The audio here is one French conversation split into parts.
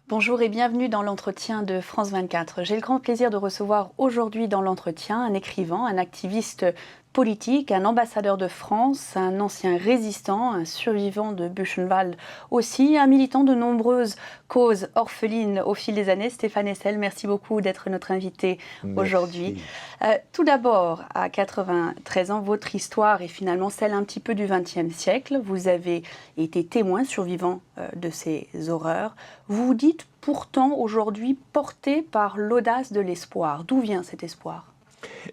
Bonjour et bienvenue dans l'entretien de France 24. J'ai le grand plaisir de recevoir aujourd'hui dans l'entretien un écrivain, un activiste politique, un ambassadeur de France, un ancien résistant, un survivant de Buchenwald aussi, un militant de nombreuses causes orphelines au fil des années. Stéphane Hessel, merci beaucoup d'être notre invité aujourd'hui. Tout d'abord, à 93 ans, votre histoire est finalement celle un petit peu du XXe siècle. Vous avez été témoin survivant de ces horreurs. Vous vous dites pourtant aujourd'hui porté par l'audace de l'espoir. D'où vient cet espoir ?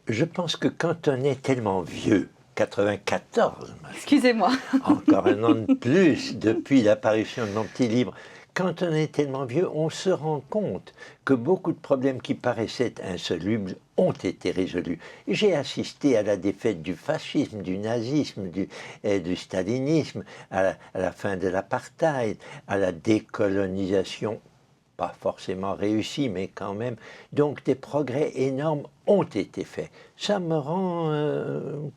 Je pense que quand on est tellement vieux, 94, excusez-moi, encore un an de plus depuis l'apparition de mon petit livre, quand on est tellement vieux, on se rend compte que beaucoup de problèmes qui paraissaient insolubles ont été résolus. J'ai assisté à la défaite du fascisme, du nazisme, du stalinisme, à la fin de l'apartheid, à la décolonisation, pas forcément réussie, mais quand même. Donc des progrès énormes ont été faits. Ça me rend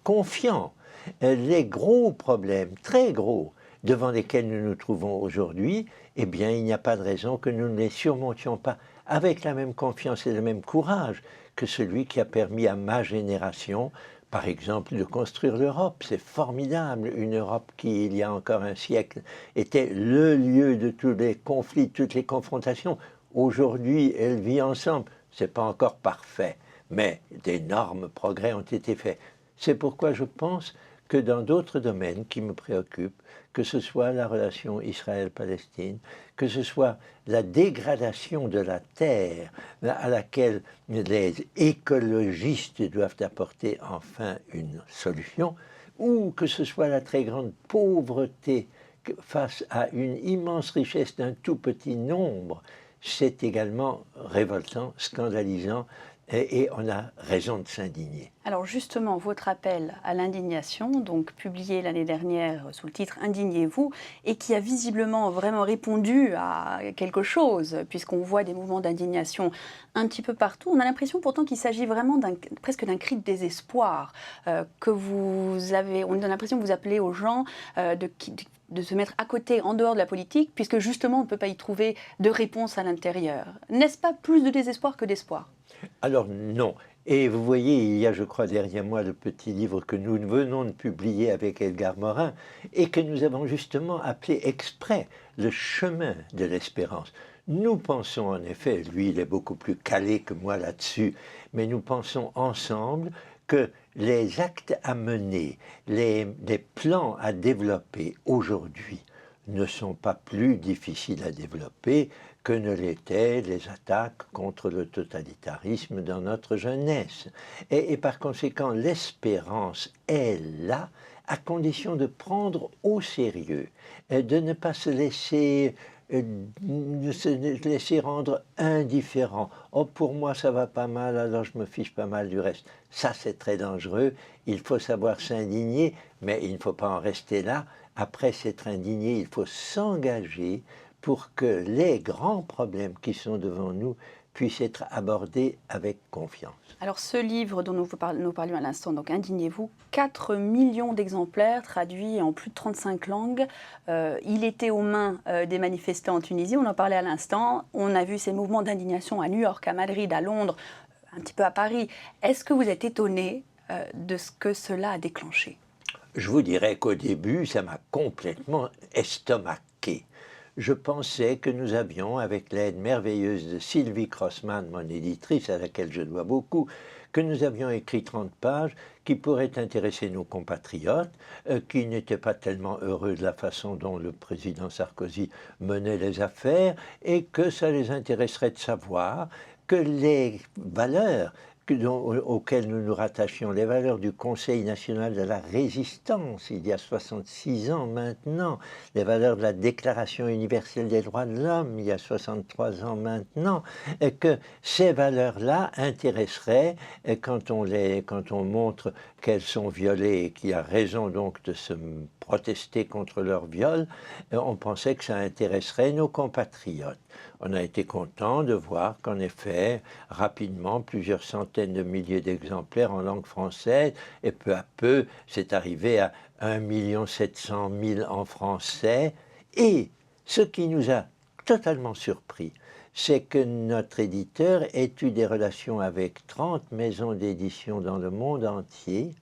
confiant. Les gros problèmes, très gros, devant lesquels nous nous trouvons aujourd'hui, eh bien, il n'y a pas de raison que nous ne les surmontions pas avec la même confiance et le même courage que celui qui a permis à ma génération, par exemple, de construire l'Europe. C'est formidable, une Europe qui, il y a encore un siècle, était le lieu de tous les conflits, de toutes les confrontations. Aujourd'hui, elle vit ensemble. Ce n'est pas encore parfait, mais d'énormes progrès ont été faits. C'est pourquoi je pense que dans d'autres domaines qui me préoccupent, que ce soit la relation Israël-Palestine, que ce soit la dégradation de la terre à laquelle les écologistes doivent apporter enfin une solution, ou que ce soit la très grande pauvreté face à une immense richesse d'un tout petit nombre, c'est également révoltant, scandalisant, et on a raison de s'indigner. Alors justement, votre appel à l'indignation, donc publié l'année dernière sous le titre « Indignez-vous » et qui a visiblement vraiment répondu à quelque chose, puisqu'on voit des mouvements d'indignation un petit peu partout. On a l'impression pourtant qu'il s'agit vraiment presque d'un cri de désespoir que vous avez. On a l'impression que vous appelez aux gens de se mettre à côté, en dehors de la politique, puisque justement on ne peut pas y trouver de réponse à l'intérieur. N'est-ce pas plus de désespoir que d'espoir ? Alors non. Et vous voyez, il y a, je crois, derrière moi le petit livre que nous venons de publier avec Edgar Morin et que nous avons justement appelé exprès le chemin de l'espérance. Nous pensons en effet, lui il est beaucoup plus calé que moi là-dessus, mais nous pensons ensemble que les actes à mener, les plans à développer aujourd'hui ne sont pas plus difficiles à développer que ne l'étaient les attaques contre le totalitarisme dans notre jeunesse. Et par conséquent, l'espérance est là, à condition de prendre au sérieux, de ne pas se laisser rendre indifférent. Oh, pour moi, ça va pas mal, alors je me fiche pas mal du reste. Ça, c'est très dangereux. Il faut savoir s'indigner, mais il ne faut pas en rester là. Après s'être indigné, il faut s'engager pour que les grands problèmes qui sont devant nous puissent être abordés avec confiance. Alors ce livre dont nous parlions à l'instant, donc Indignez-vous, 4 millions d'exemplaires traduits en plus de 35 langues. Il était aux mains des manifestants en Tunisie, on en parlait à l'instant. On a vu ces mouvements d'indignation à New York, à Madrid, à Londres, un petit peu à Paris. Est-ce que vous êtes étonné de ce que cela a déclenché ? Je vous dirais qu'au début, ça m'a complètement estomaqué. Je pensais que nous avions, avec l'aide merveilleuse de Sylvie Crossman, mon éditrice, à laquelle je dois beaucoup, que nous avions écrit 30 pages qui pourraient intéresser nos compatriotes, qui n'étaient pas tellement heureux de la façon dont le président Sarkozy menait les affaires, et que ça les intéresserait de savoir que les valeurs auxquelles nous nous rattachions, les valeurs du Conseil national de la résistance, il y a 66 ans maintenant, les valeurs de la Déclaration universelle des droits de l'homme, il y a 63 ans maintenant, et que ces valeurs-là intéresseraient, quand on montre qu'elles sont violées et qui a raison donc de se protester contre leur viol, on pensait que ça intéresserait nos compatriotes. On a été content de voir qu'en effet, rapidement, plusieurs centaines de milliers d'exemplaires en langue française, et peu à peu, c'est arrivé à 1 700 000 en français. Et ce qui nous a totalement surpris, c'est que notre éditeur ait eu des relations avec 30 maisons d'édition dans le monde entier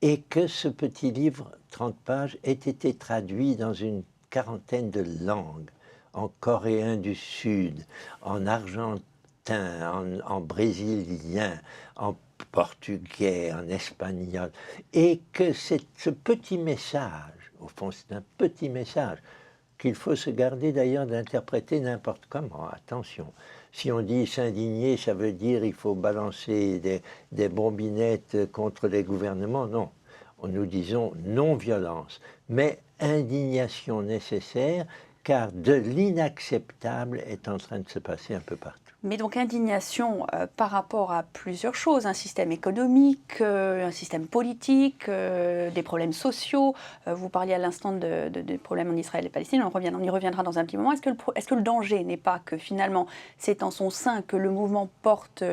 et que ce petit livre, 30 pages, ait été traduit dans une quarantaine de langues, en coréen du Sud, en argentin, en brésilien, en portugais, en espagnol, et que ce petit message, au fond c'est un petit message, qu'il faut se garder d'ailleurs d'interpréter n'importe comment. Attention, si on dit s'indigner, ça veut dire il faut balancer des bombinettes contre les gouvernements. Non, nous disons non-violence, mais indignation nécessaire, car de l'inacceptable est en train de se passer un peu partout. Mais donc indignation par rapport à plusieurs choses, un système économique, un système politique, des problèmes sociaux. Vous parliez à l'instant des problèmes en Israël et Palestine, on y reviendra dans un petit moment. Est-ce que le danger n'est pas que finalement c'est en son sein que le mouvement porte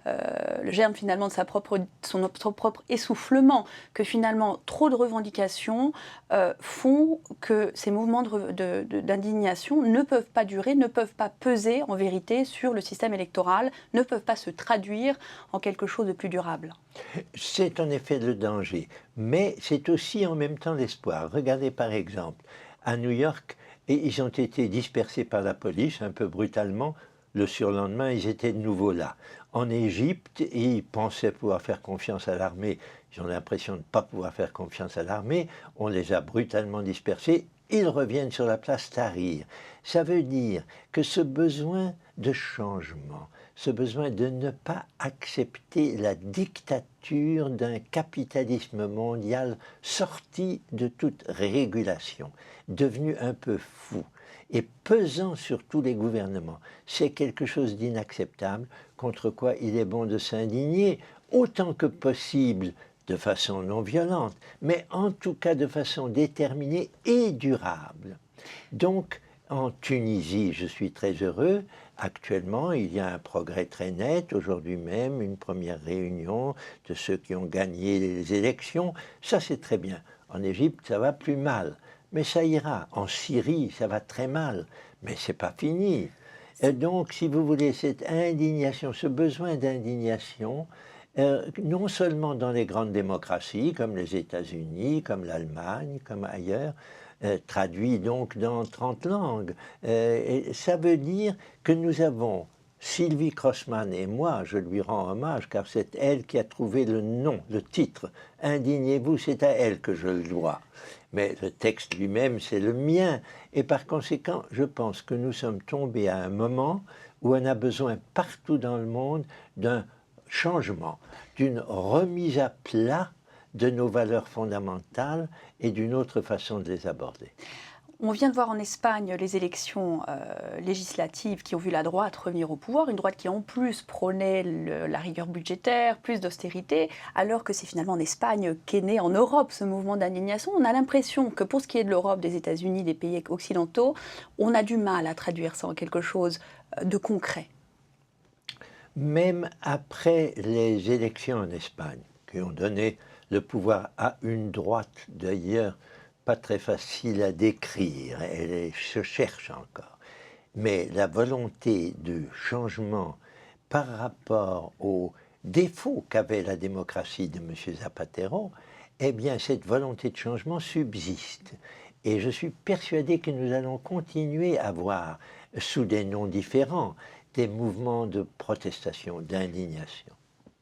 le germe finalement de son propre essoufflement, que finalement trop de revendications font que ces mouvements d'indignation ne peuvent pas durer, ne peuvent pas peser en vérité sur le système électoral, ne peuvent pas se traduire en quelque chose de plus durable. C'est en effet le danger, mais c'est aussi en même temps l'espoir. Regardez par exemple, à New York, ils ont été dispersés par la police un peu brutalement. Le surlendemain, ils étaient de nouveau là. En Égypte, ils pensaient pouvoir faire confiance à l'armée. Ils ont l'impression de ne pas pouvoir faire confiance à l'armée. On les a brutalement dispersés. Ils reviennent sur la place Tahrir. Ça veut dire que ce besoin de changement, ce besoin de ne pas accepter la dictature d'un capitalisme mondial sorti de toute régulation, devenu un peu fou et pesant sur tous les gouvernements, c'est quelque chose d'inacceptable contre quoi il est bon de s'indigner autant que possible, de façon non violente, mais en tout cas de façon déterminée et durable. Donc, en Tunisie, je suis très heureux. Actuellement, il y a un progrès très net. Aujourd'hui même, une première réunion de ceux qui ont gagné les élections. Ça, c'est très bien. En Égypte, ça va plus mal. Mais ça ira. En Syrie, ça va très mal. Mais ce n'est pas fini. Et donc, si vous voulez, cette indignation, ce besoin d'indignation, non seulement dans les grandes démocraties, comme les États-Unis, comme l'Allemagne, comme ailleurs, traduit donc dans 30 langues. Et ça veut dire que nous avons, Sylvie Crossman et moi, je lui rends hommage, car c'est elle qui a trouvé le nom, le titre. Indignez-vous, c'est à elle que je le dois. Mais le texte lui-même, c'est le mien. Et par conséquent, je pense que nous sommes tombés à un moment où on a besoin partout dans le monde d'un changement, d'une remise à plat de nos valeurs fondamentales et d'une autre façon de les aborder. On vient de voir en Espagne les élections législatives qui ont vu la droite revenir au pouvoir, une droite qui en plus prônait la rigueur budgétaire, plus d'austérité, alors que c'est finalement en Espagne qu'est né en Europe ce mouvement d'indignation. On a l'impression que pour ce qui est de l'Europe, des États-Unis, des pays occidentaux, on a du mal à traduire ça en quelque chose de concret. Même après les élections en Espagne, qui ont donné le pouvoir à une droite d'ailleurs pas très facile à décrire, elle se cherche encore, mais la volonté de changement par rapport aux défauts qu'avait la démocratie de M. Zapatero, eh bien cette volonté de changement subsiste. Et je suis persuadé que nous allons continuer à voir, sous des noms différents, des mouvements de protestation, d'indignation.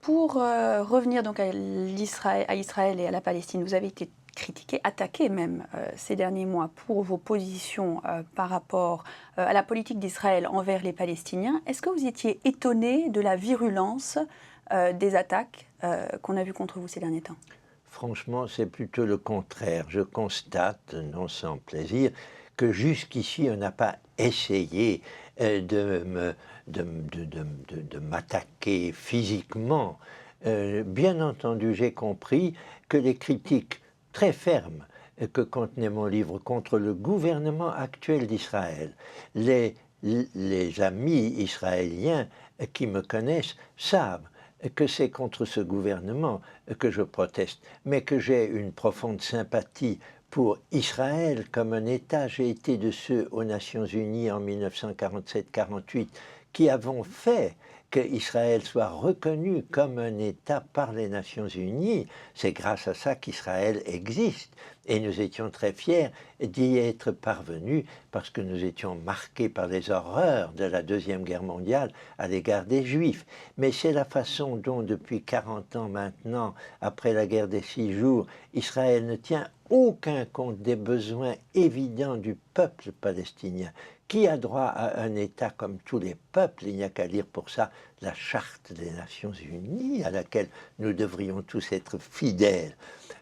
Pour revenir donc à Israël et à la Palestine, vous avez été critiqué, attaqué même ces derniers mois pour vos positions par rapport à la politique d'Israël envers les Palestiniens. Est-ce que vous étiez étonné de la virulence des attaques qu'on a vues contre vous ces derniers temps ? Franchement, c'est plutôt le contraire. Je constate, non sans plaisir, que jusqu'ici, on n'a pas essayé de m'attaquer physiquement. bien entendu, j'ai compris que les critiques très fermes que contenait mon livre contre le gouvernement actuel d'Israël, les amis israéliens qui me connaissent savent que c'est contre ce gouvernement que je proteste, mais que j'ai une profonde sympathie pour Israël comme un État. J'ai été de ceux aux Nations Unies en 1947-48 qui avons fait qu'Israël soit reconnu comme un État par les Nations Unies. C'est grâce à ça qu'Israël existe. Et nous étions très fiers d'y être parvenus parce que nous étions marqués par les horreurs de la Deuxième Guerre mondiale à l'égard des Juifs. Mais c'est la façon dont, depuis 40 ans maintenant, après la guerre des 6 jours, Israël ne tient aucun compte des besoins évidents du peuple palestinien, qui a droit à un État comme tous les peuples. Il n'y a qu'à lire pour ça la Charte des Nations Unies, à laquelle nous devrions tous être fidèles.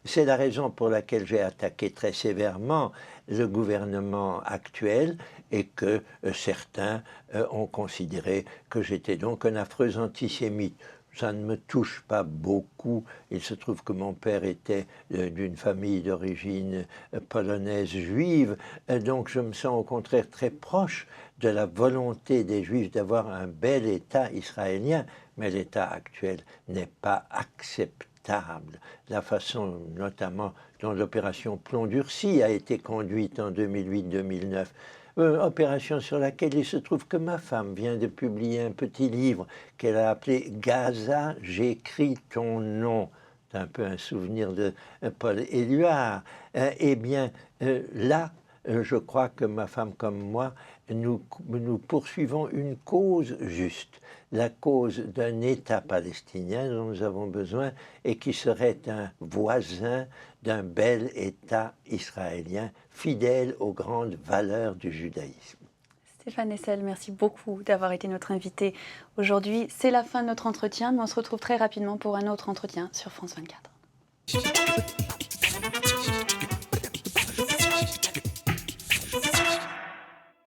C'est la raison pour laquelle j'ai attaqué très sévèrement le gouvernement actuel et que certains ont considéré que j'étais donc un affreux antisémite. Ça ne me touche pas beaucoup. Il se trouve que mon père était d'une famille d'origine polonaise juive, donc je me sens au contraire très proche de la volonté des Juifs d'avoir un bel État israélien, mais l'État actuel n'est pas acceptable. La façon notamment dont l'opération Plomb Durci a été conduite en 2008-2009, opération sur laquelle il se trouve que ma femme vient de publier un petit livre qu'elle a appelé « Gaza, j'écris ton nom ». C'est un peu un souvenir de Paul Éluard. Eh bien, là, je crois que ma femme comme moi, nous poursuivons une cause juste, la cause d'un État palestinien dont nous avons besoin et qui serait un voisin d'un bel État israélien fidèle aux grandes valeurs du judaïsme. Stéphane Hessel, merci beaucoup d'avoir été notre invité aujourd'hui. C'est la fin de notre entretien, mais on se retrouve très rapidement pour un autre entretien sur France 24.